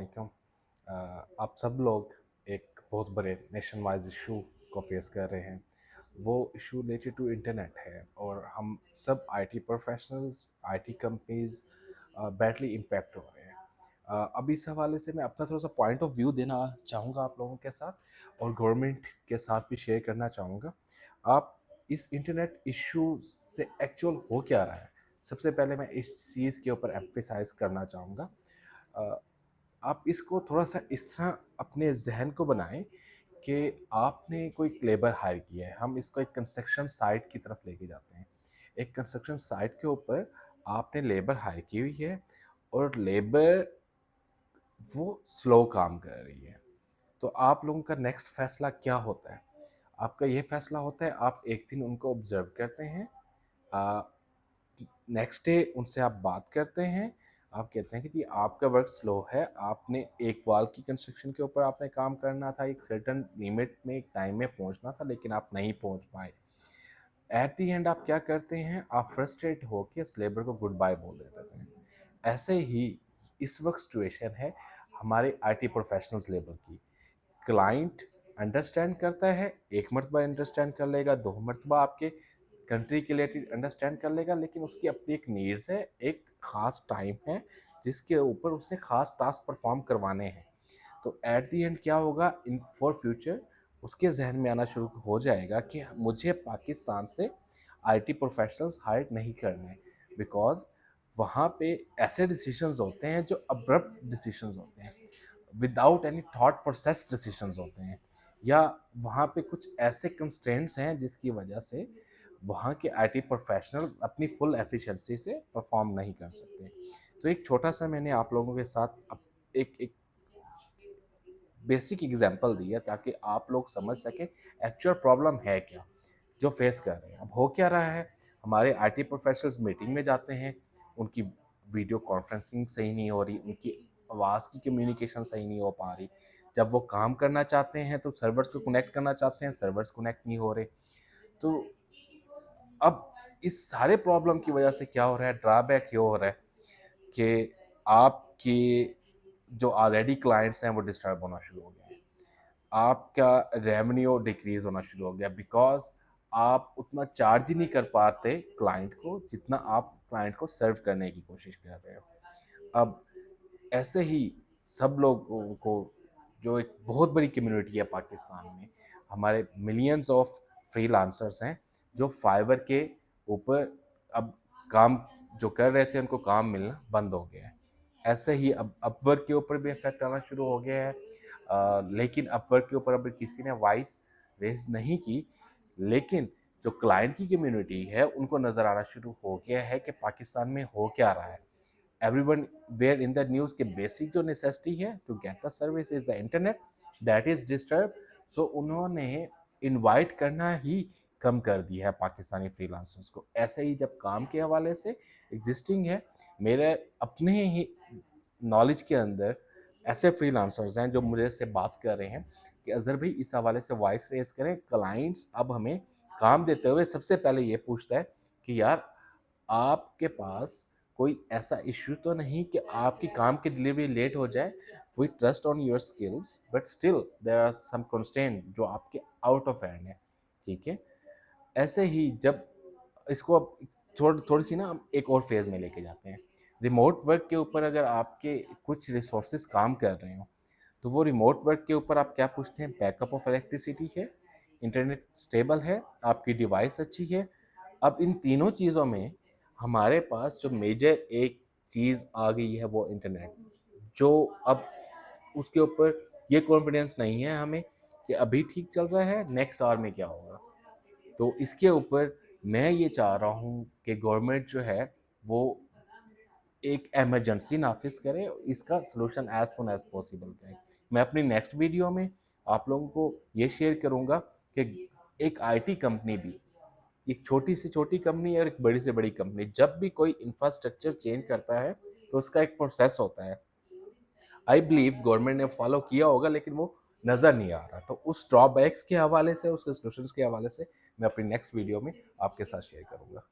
वालेकुम। आप सब लोग एक बहुत बड़े नेशन वाइज इशू को फेस कर रहे हैं। वो इशू रिलेटेड टू इंटरनेट है और हम सब IT professionals, IT companies badly impact हो रहे हैं। अब इस हवाले से मैं अपना थोड़ा सा पॉइंट ऑफ व्यू देना चाहूँगा आप लोगों के साथ और गवर्नमेंट के साथ भी शेयर करना चाहूँगा। आप इस इंटरनेट इशू से एक्चुअल हो क्या रहा है, सबसे पहले मैं इस चीज़ के ऊपर एम्फेसाइज करना चाहूँगा। आप इसको थोड़ा-सा इस तरह अपने ज़हन को बनाएँ कि आपने कोई लेबर हायर किया है। हम इसको एक कंस्ट्रक्शन साइट की तरफ लेके जाते हैं। एक कंस्ट्रक्शन साइट के ऊपर आपने लेबर हायर की हुई है और लेबर वो स्लो काम कर रही है। तो आप लोगों का नेक्स्ट फैसला क्या होता है? आपका ये फैसला होता है, आप एक दिन उनको ऑब्ज़र्व करते हैं, अ, नेक्स्ट डे उनसे आप बात करते हैं, आप कहते हैं कि जी आपका वर्क स्लो है, आपने एक वॉल की कंस्ट्रक्शन के ऊपर आपने काम करना था, एक सर्टेन लिमिट में, एक टाइम में पहुँचना था, लेकिन आप नहीं पहुँच पाए। एट द एंड आप क्या करते हैं, आप फ्रस्ट्रेट होके उस लेबर को गुड बाय बोल देते हैं। ऐसे ही इस वक्त सिचुएशन है हमारे आईटी प्रोफेशनल्स लेबर की। क्लाइंट अंडरस्टैंड करता है, एक मरतबा अंडरस्टैंड कर लेगा, 2 मरतबा आपके कंट्री के रिलेटेड अंडरस्टैंड कर लेगा, लेकिन उसकी अपनी एक नीड्स है, एक ख़ास टाइम है, जिसके ऊपर उसने ख़ास टास्क परफ़ॉर्म करवाने हैं। तो एट द एंड क्या होगा इन फॉर फ्यूचर, उसके ज़हन में आना शुरू हो जाएगा कि मुझे पाकिस्तान से आईटी प्रोफ़ेशनल्स हायर नहीं करने, बिकॉज़ वहाँ पे ऐसे डिसीजंस होते हैं जो अब्रप्ट डिसीजंस होते हैं, without any thought process decisions होते हैं, या वहाँ पे कुछ ऐसे कंस्ट्रेंट्स हैं जिसकी वजह से वहाँ के आईटी प्रोफेशनल अपनी फुल एफिशिएंसी से परफॉर्म नहीं कर सकते। तो एक छोटा सा मैंने आप लोगों के साथ एक एक बेसिक एग्जांपल दी है ताकि आप लोग समझ सकें एक्चुअल प्रॉब्लम है क्या जो फेस कर रहे हैं। अब हो क्या रहा है, हमारे आईटी प्रोफेशनल्स मीटिंग में जाते हैं, उनकी वीडियो कॉन्फ्रेंसिंग सही नहीं हो रही, उनकी आवाज़ की कम्युनिकेशन सही नहीं हो पा रही। जब वो काम करना चाहते हैं तो सर्वर्स को कनेक्ट करना चाहते हैं, सर्वर्स कनेक्ट नहीं हो रहे। तो अब इस सारे प्रॉब्लम की वजह से क्या हो रहा है, ड्रॉबैक ये हो रहा है कि आपके जो ऑलरेडी क्लाइंट्स हैं वो डिस्टर्ब होना शुरू हो गए हैं। आपका रेवेन्यू डिक्रीज होना शुरू हो गया, बिकॉज आप उतना चार्ज ही नहीं कर पाते क्लाइंट को जितना आप क्लाइंट को सर्व करने की कोशिश कर रहे हो। अब ऐसे ही सब लोगों को, जो एक बहुत बड़ी कम्युनिटी है पाकिस्तान में, हमारे मिलियंस ऑफ फ्रीलांसर्स हैं जो फाइवर के ऊपर अब काम जो कर रहे थे उनको काम मिलना बंद हो गया है। ऐसे ही अब अपवर्क के ऊपर भी इफेक्ट आना शुरू हो गया है। लेकिन अपवर्क के ऊपर अभी किसी ने वॉइस रेज नहीं की, लेकिन जो क्लाइंट की कम्युनिटी है उनको नज़र आना शुरू हो गया है कि पाकिस्तान में हो क्या रहा है। Everyone where in the news के बेसिक जो नेसेसिटी है to get the service is the internet, that is disturb. So उन्होंने इनवाइट करना ही कम कर दिया है पाकिस्तानी फ्रीलांसर्स को। ऐसे ही जब काम के हवाले से एग्जिस्टिंग है, मेरे अपने ही नॉलेज के अंदर ऐसे फ्रीलांसर्स हैं जो मुझे से बात कर रहे हैं कि अज़हर भाई इस हवाले से वॉइस रेस करें। क्लाइंट्स अब हमें काम देते हुए सबसे पहले ये पूछता है कि यार आपके पास कोई ऐसा इश्यू तो नहीं कि आपकी काम की डिलीवरी लेट हो जाए। We trust on your skills but still there are some constraint जो आपके आउट ऑफ हैंड है। ठीक है, ऐसे ही जब इसको अब थोड़ी सी ना हम एक और फेज में लेके जाते हैं। रिमोट वर्क के ऊपर अगर आपके कुछ रिसोर्सेज काम कर रहे हो तो वो रिमोट वर्क के ऊपर आप क्या पूछते हैं, बैकअप ऑफ इलेक्ट्रिसिटी है, इंटरनेट स्टेबल है, आपकी डिवाइस अच्छी है। अब इन तीनों चीज़ों में हमारे पास जो मेजर एक चीज़ आ गई है वो इंटरनेट, जो अब उसके ऊपर ये कॉन्फिडेंस नहीं है हमें कि अभी ठीक चल रहा है, नेक्स्ट आवर में क्या होगा। तो इसके ऊपर मैं ये चाह रहा हूँ कि गवर्नमेंट जो है वो एक इमरजेंसी नाफिज करे, इसका solution as soon as possible करे। मैं अपनी नेक्स्ट वीडियो में आप लोगों को ये शेयर करूँगा कि एक आईटी कंपनी भी, एक छोटी से छोटी कंपनी और एक बड़ी से बड़ी कंपनी, जब भी कोई इंफ्रास्ट्रक्चर चेंज करता है तो उसका एक प्रोसेस होता है। आई बिलीव गवर्नमेंट ने फॉलो किया होगा लेकिन वो नज़र नहीं आ रहा। तो उस ड्रॉबैक्स के हवाले से, उसके सॉल्यूशंस के हवाले से मैं अपनी नेक्स्ट वीडियो में आपके साथ शेयर करूँगा।